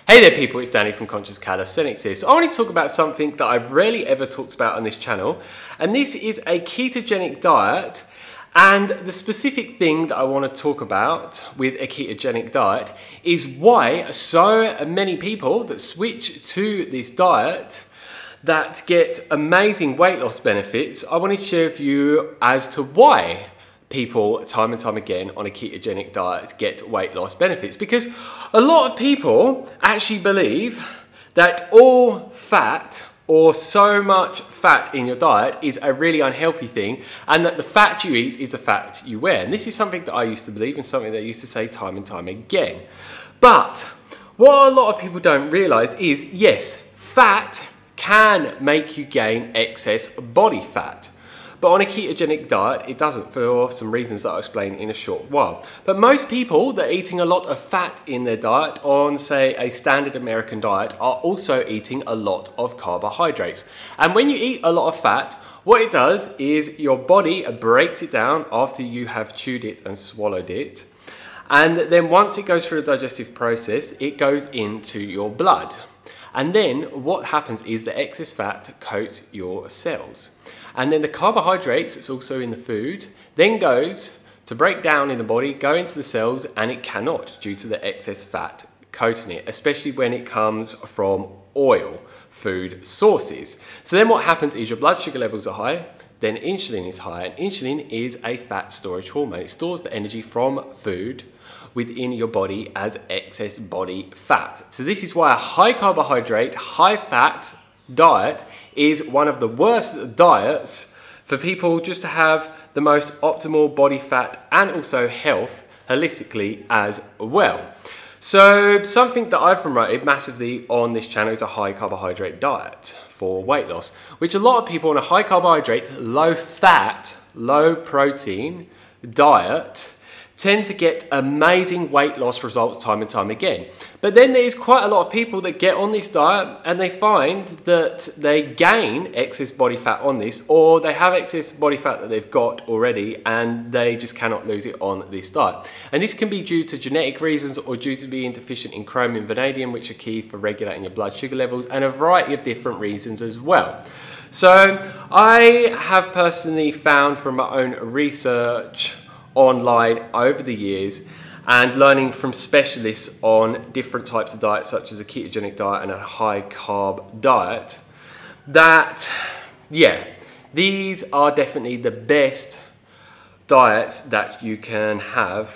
Hey there people, it's Danny from Conscious Calisthenics here. So I want to talk about something that I've rarely ever talked about on this channel, and this is a ketogenic diet. And the specific thing that I want to talk about with a ketogenic diet is why so many people that switch to this diet that get amazing weight loss benefits. I want to share with you as to why people time and time again on a ketogenic diet get weight loss benefits, because a lot of people actually believe that all fat or so much fat in your diet is a really unhealthy thing, and that the fat you eat is the fat you wear. And this is something that I used to believe and something that I used to say time and time again. But what a lot of people don't realize is, yes, fat can make you gain excess body fat. But on a ketogenic diet, it doesn't, for some reasons that I'll explain in a short while. But most people that are eating a lot of fat in their diet on, say, a standard American diet are also eating a lot of carbohydrates. And when you eat a lot of fat, what it does is your body breaks it down after you have chewed it and swallowed it. And then once it goes through the digestive process, it goes into your blood. And then what happens is the excess fat coats your cells. And then the carbohydrates that's also in the food then goes to break down in the body, go into the cells, and it cannot due to the excess fat coating it, especially when it comes from oil food sources. So then what happens is your blood sugar levels are high, then insulin is high, and insulin is a fat storage hormone. It stores the energy from food within your body as excess body fat. So this is why a high carbohydrate, high fat diet is one of the worst diets for people just to have the most optimal body fat and also health holistically as well. So something that I've promoted massively on this channel is a high carbohydrate diet for weight loss, which a lot of people on a high carbohydrate, low fat, low protein diet tend to get amazing weight loss results time and time again. But then there's quite a lot of people that get on this diet and they find that they gain excess body fat on this, or they have excess body fat that they've got already and they just cannot lose it on this diet. And this can be due to genetic reasons or due to being deficient in chromium and vanadium, which are key for regulating your blood sugar levels, and a variety of different reasons as well. So I have personally found from my own research online over the years and learning from specialists on different types of diets, such as a ketogenic diet and a high carb diet, that these are definitely the best diets that you can have,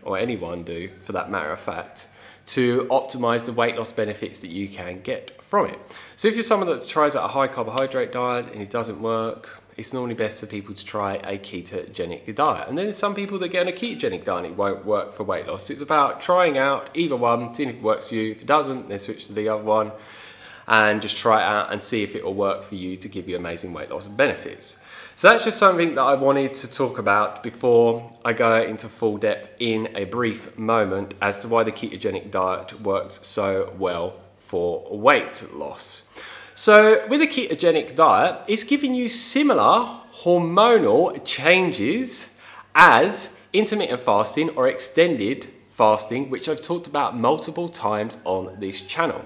or anyone do for that matter of fact, to optimize the weight loss benefits that you can get from it. So if you're someone that tries out a high carbohydrate diet and it doesn't work, it's normally best for people to try a ketogenic diet. And then there's some people that get on a ketogenic diet and it won't work for weight loss. It's about trying out either one, seeing if it works for you. If it doesn't, then switch to the other one and just try it out and see if it will work for you to give you amazing weight loss benefits. So that's just something that I wanted to talk about before I go into full depth in a brief moment as to why the ketogenic diet works so well for weight loss. So with a ketogenic diet, it's giving you similar hormonal changes as intermittent fasting or extended fasting, which I've talked about multiple times on this channel.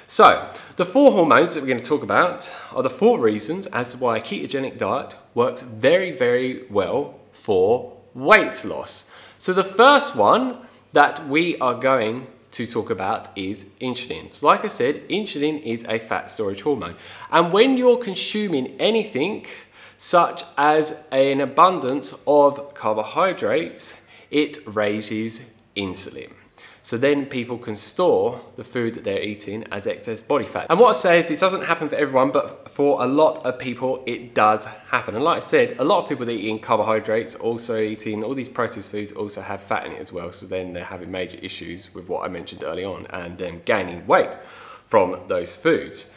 So the 4 hormones that we're going to talk about are the 4 reasons as to why a ketogenic diet works very, very well for weight loss. So the first one that we are going to talk about is insulin. So like I said, insulin is a fat storage hormone. And when you're consuming anything such as an abundance of carbohydrates, it raises insulin. So then people can store the food that they're eating as excess body fat. And what I say is this doesn't happen for everyone, but for a lot of people it does happen. And like I said, a lot of people that are eating carbohydrates, also eating all these processed foods, also have fat in it as well. So then they're having major issues with what I mentioned early on and then gaining weight from those foods.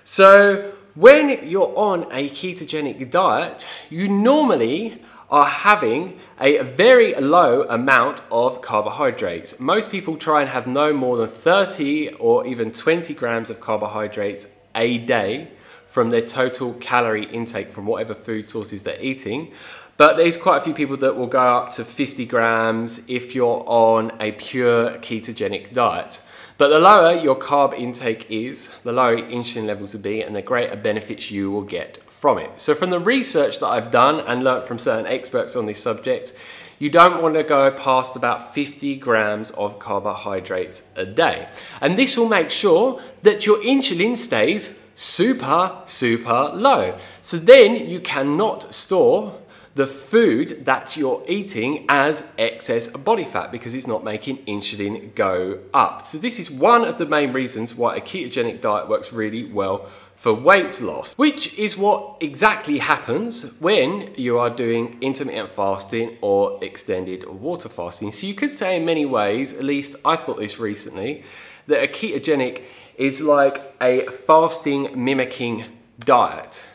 So when you're on a ketogenic diet, you normally are having a very low amount of carbohydrates. Most people try and have no more than 30 or even 20 grams of carbohydrates a day from their total calorie intake from whatever food sources they're eating. But there's quite a few people that will go up to 50 grams if you're on a pure ketogenic diet. But the lower your carb intake is, the lower insulin levels will be, and the greater benefits you will get from it. So from the research that I've done and learnt from certain experts on this subject, you don't want to go past about 50 grams of carbohydrates a day. And this will make sure that your insulin stays super low. So then you cannot store the food that you're eating as excess body fat because it's not making insulin go up. So this is one of the main reasons why a ketogenic diet works really well for weight loss, which is what exactly happens when you are doing intermittent fasting or extended water fasting. So you could say in many ways, at least I thought this recently, that a ketogenic is like a fasting mimicking diet,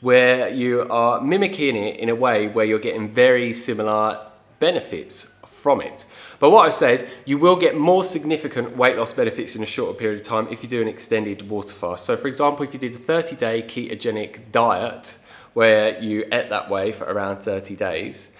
where you are mimicking it in a way where you're getting very similar benefits from it. But what I say is you will get more significant weight loss benefits in a shorter period of time if you do an extended water fast. So for example, if you did a 30-day ketogenic diet where you ate that way for around 30 days,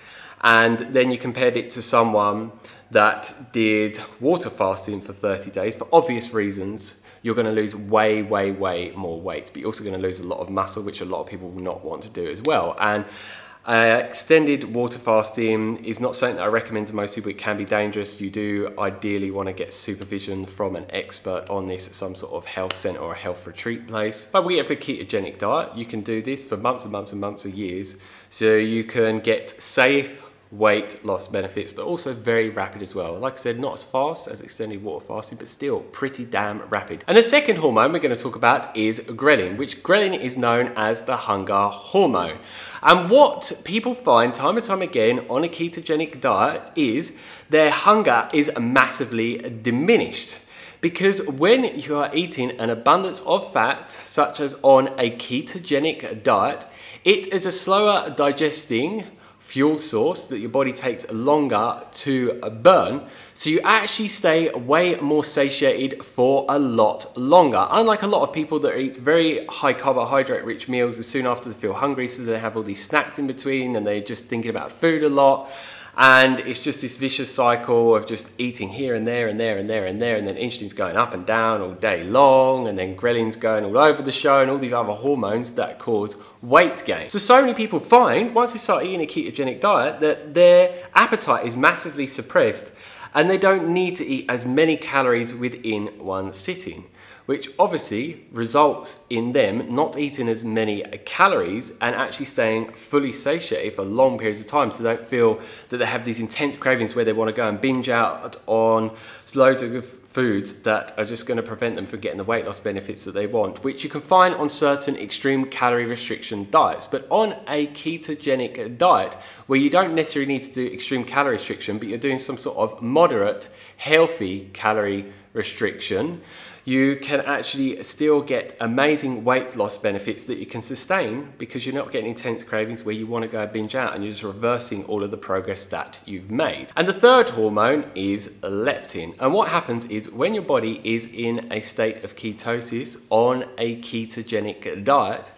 and then you compared it to someone that did water fasting for 30 days, for obvious reasons, you're going to lose way more weight, but you're also going to lose a lot of muscle, which a lot of people will not want to do as well. And extended water fasting is not something that I recommend to most people. It can be dangerous. You do ideally want to get supervision from an expert on this at some sort of health center or a health retreat place. But we have a ketogenic diet. You can do this for months and months and months or years. So you can get safe weight loss benefits that are also very rapid as well. Like I said, not as fast as extended water fasting, but still pretty damn rapid. And the second hormone we're going to talk about is ghrelin, which ghrelin is known as the hunger hormone. And what people find time and time again on a ketogenic diet is their hunger is massively diminished. Because when you are eating an abundance of fat, such as on a ketogenic diet, it is a slower digesting fuel source that your body takes longer to burn, so you actually stay way more satiated for a lot longer. Unlike a lot of people that eat very high carbohydrate rich meals as soon after they feel hungry, so they have all these snacks in between and they're just thinking about food a lot, and it's just this vicious cycle of just eating here and there and there and there and there, and then insulin's going up and down all day long, and then ghrelin's going all over the show, and all these other hormones that cause weight gain. So many people find once they start eating a ketogenic diet that their appetite is massively suppressed and they don't need to eat as many calories within one sitting, which obviously results in them not eating as many calories and actually staying fully satiated for long periods of time, so they don't feel that they have these intense cravings where they want to go and binge out on loads of foods that are just going to prevent them from getting the weight loss benefits that they want, which you can find on certain extreme calorie restriction diets. But on a ketogenic diet, where you don't necessarily need to do extreme calorie restriction, but you're doing some sort of moderate, healthy calorie restriction, you can actually still get amazing weight loss benefits that you can sustain because you're not getting intense cravings where you want to go binge out, and you're just reversing all of the progress that you've made. And the third hormone is leptin. And what happens is when your body is in a state of ketosis on a ketogenic diet,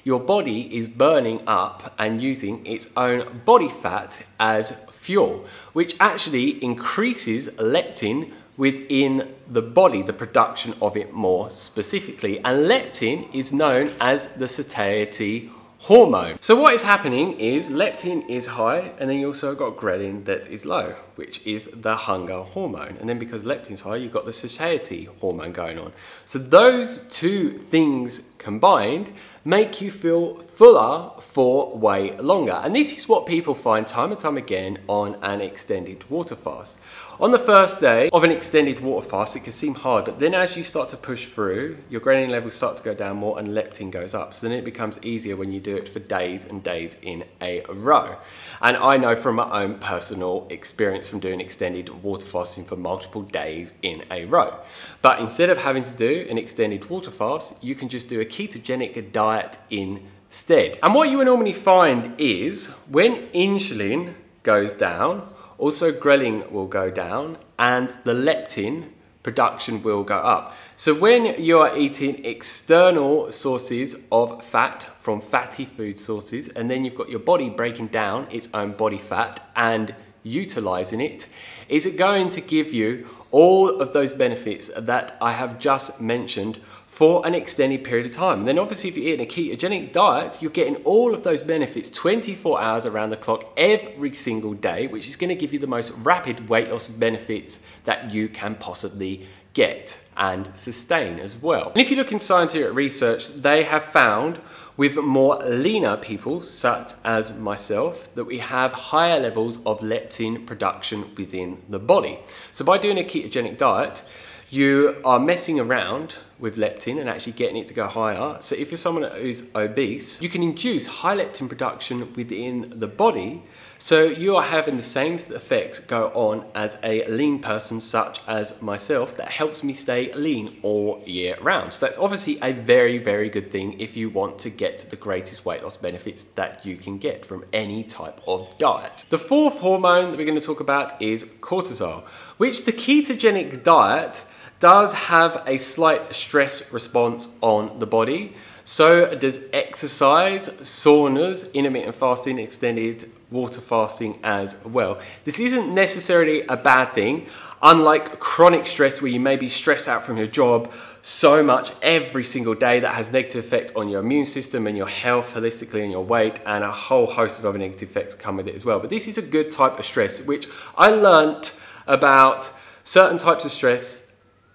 your body is burning up and using its own body fat as fuel, which actually increases leptin within the body, the production of it more specifically. And leptin is known as the satiety hormone. So what is happening is leptin is high, and then you also got ghrelin that is low, which is the hunger hormone. And then because leptin's high, you've got the satiety hormone going on. So those two things combined make you feel fuller for way longer. And this is what people find time and time again on an extended water fast. On the first day of an extended water fast, it can seem hard, but then as you start to push through, your ghrelin levels start to go down more and leptin goes up. So then it becomes easier when you do it for days and days in a row. And I know from my own personal experience from doing extended water fasting for multiple days in a row. But instead of having to do an extended water fast, you can just do a ketogenic diet instead. And what you will normally find is when insulin goes down, also ghrelin will go down and the leptin production will go up. So when you are eating external sources of fat from fatty food sources, and then you've got your body breaking down its own body fat and utilizing it, is it going to give you all of those benefits that I have just mentioned for an extended period of time. And then obviously if you're eating a ketogenic diet, you're getting all of those benefits 24 hours around the clock every single day, which is going to give you the most rapid weight loss benefits that you can possibly get and sustain as well. And if you look in scientific research, they have found with more leaner people, such as myself, that we have higher levels of leptin production within the body. So by doing a ketogenic diet, you are messing around with leptin and actually getting it to go higher. So if you're someone who's obese, you can induce high leptin production within the body. So you are having the same effects go on as a lean person such as myself that helps me stay lean all year round. So that's obviously a very, very good thing if you want to get the greatest weight loss benefits that you can get from any type of diet. The fourth hormone that we're going to talk about is cortisol, which the ketogenic diet does have a slight stress response on the body. So does exercise, saunas, intermittent fasting, extended water fasting as well. This isn't necessarily a bad thing, unlike chronic stress where you may be stressed out from your job so much every single day that has negative effect on your immune system and your health holistically and your weight, and a whole host of other negative effects come with it as well. But this is a good type of stress, which I learnt about certain types of stress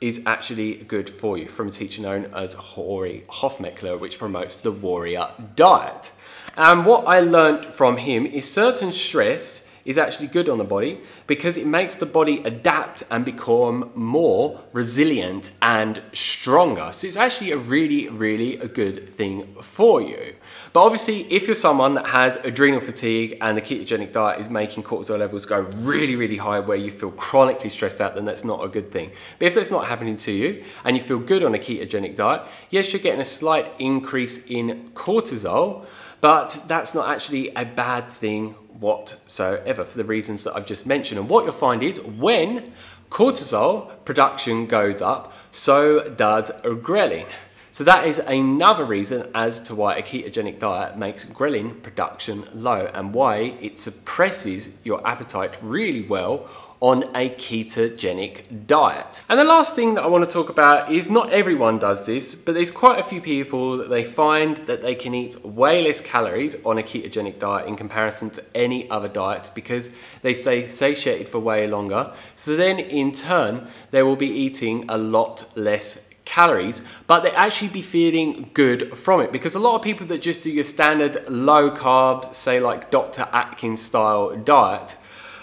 is actually good for you from a teacher known as Horry Hofmeckler, which promotes the warrior diet. And what I learned from him is certain stress is actually good on the body because it makes the body adapt and become more resilient and stronger. So it's actually a really a good thing for you. But obviously, if you're someone that has adrenal fatigue and the ketogenic diet is making cortisol levels go really high where you feel chronically stressed out, then that's not a good thing. But if that's not happening to you and you feel good on a ketogenic diet, yes, you're getting a slight increase in cortisol, but that's not actually a bad thing whatsoever for the reasons that I've just mentioned. And what you'll find is when cortisol production goes up, so does ghrelin. So that is another reason as to why a ketogenic diet makes ghrelin production low and why it suppresses your appetite really well on a ketogenic diet. And the last thing that I want to talk about is not everyone does this, but there's quite a few people that they find that they can eat way less calories on a ketogenic diet in comparison to any other diet because they stay satiated for way longer. So then in turn, they will be eating a lot less calories, but they actually be feeling good from it, because a lot of people that just do your standard low carb, say like Dr. Atkins style diet,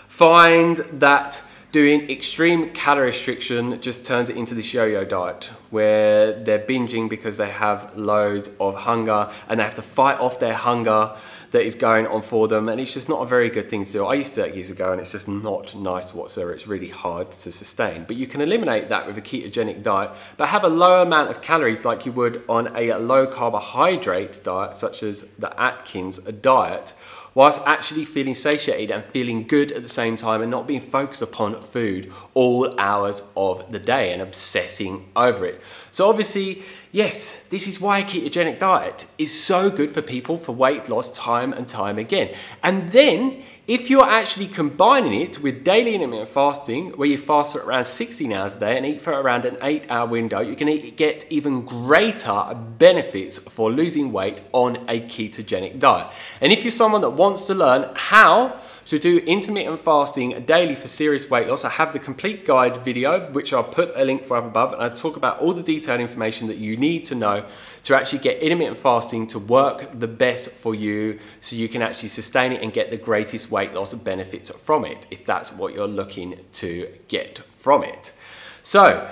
find that doing extreme calorie restriction just turns it into this yo-yo diet where they're binging because they have loads of hunger and they have to fight off their hunger that is going on for them, and it's just not a very good thing to do. I used to do that years ago and it's just not nice whatsoever. It's really hard to sustain, but you can eliminate that with a ketogenic diet, but have a low amount of calories like you would on a low carbohydrate diet such as the Atkins diet, whilst actually feeling satiated and feeling good at the same time and not being focused upon food all hours of the day and obsessing over it. So obviously, yes, this is why a ketogenic diet is so good for people for weight loss time and time again. And then if you're actually combining it with daily intermittent fasting, where you fast for around 16 hours a day and eat for around an 8-hour window, you can get even greater benefits for losing weight on a ketogenic diet. And if you're someone that wants to learn how to do intermittent fasting daily for serious weight loss, I have the complete guide video, which I'll put a link for up above, and I talk about all the detailed information that you need to know to actually get intermittent fasting to work the best for you so you can actually sustain it and get the greatest weight loss benefits from it, if that's what you're looking to get from it. So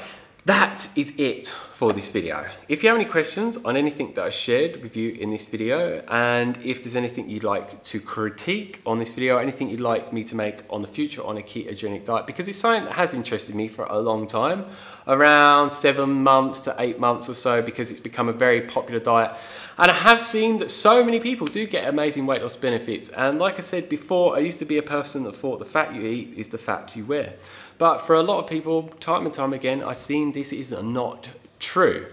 that is it for this video. If you have any questions on anything that I shared with you in this video, and if there's anything you'd like to critique on this video, anything you'd like me to make on the future on a ketogenic diet, because it's something that has interested me for a long time, around 7 months to 8 months or so, because it's become a very popular diet. And I have seen that so many people do get amazing weight loss benefits. And like I said before, I used to be a person that thought the fat you eat is the fat you wear. But for a lot of people, time and time again, I've seen this is not true.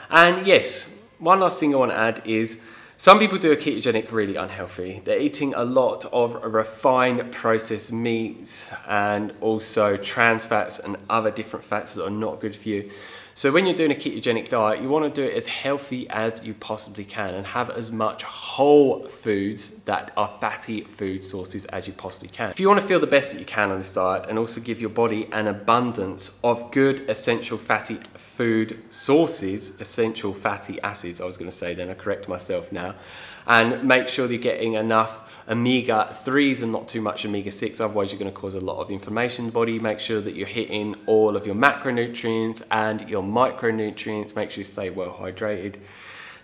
And yes, one last thing I want to add is Some people do a ketogenic really unhealthy. They're eating a lot of refined processed meats and also trans fats and other different fats that are not good for you. So when you're doing a ketogenic diet, you want to do it as healthy as you possibly can and have as much whole foods that are fatty food sources as you possibly can. If you want to feel the best that you can on this diet and also give your body an abundance of good essential fatty food sources, essential fatty acids, I was going to say then, I correct myself now, and make sure that you're getting enough omega-3s and not too much omega-6, otherwise you're going to cause a lot of inflammation in the body. Make sure that you're hitting all of your macronutrients and your micronutrients, make sure you stay well hydrated.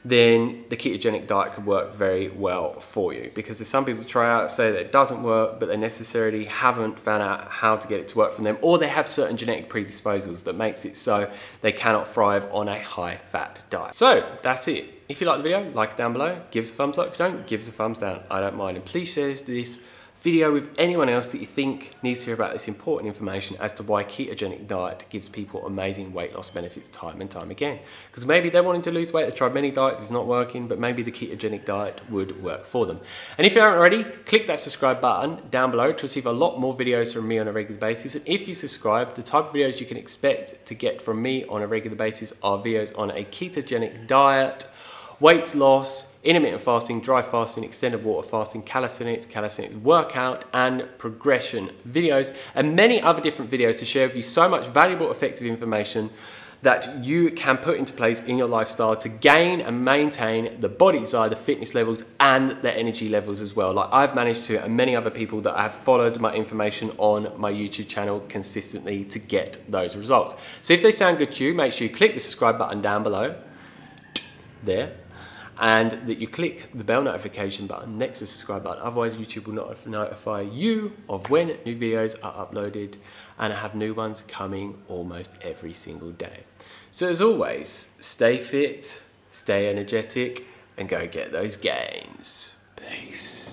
Then the ketogenic diet could work very well for you, because there's some people try out, say that it doesn't work, but they necessarily haven't found out how to get it to work for them, or they have certain genetic predisposals that makes it so they cannot thrive on a high fat diet. So that's it. If you like the video, like it down below, give us a thumbs up. If you don't, give us a thumbs down. I don't mind. And please share this video with anyone else that you think needs to hear about this important information as to why ketogenic diet gives people amazing weight loss benefits time and time again. Because maybe they're wanting to lose weight, they've tried many diets, it's not working, but maybe the ketogenic diet would work for them. And if you haven't already, click that subscribe button down below to receive a lot more videos from me on a regular basis. And if you subscribe, the type of videos you can expect to get from me on a regular basis are videos on a ketogenic diet, weight loss, intermittent fasting, dry fasting, extended water fasting, calisthenics workout and progression videos, and many other different videos to share with you so much valuable, effective information that you can put into place in your lifestyle to gain and maintain the body desire, the fitness levels and the energy levels as well, like I've managed to, and many other people that have followed my information on my YouTube channel consistently to get those results. So if they sound good to you, make sure you click the subscribe button down below there, and that you click the bell notification button next to the subscribe button, otherwise YouTube will not notify you of when new videos are uploaded, and I have new ones coming almost every single day. So as always, stay fit, stay energetic, and go get those gains. Peace.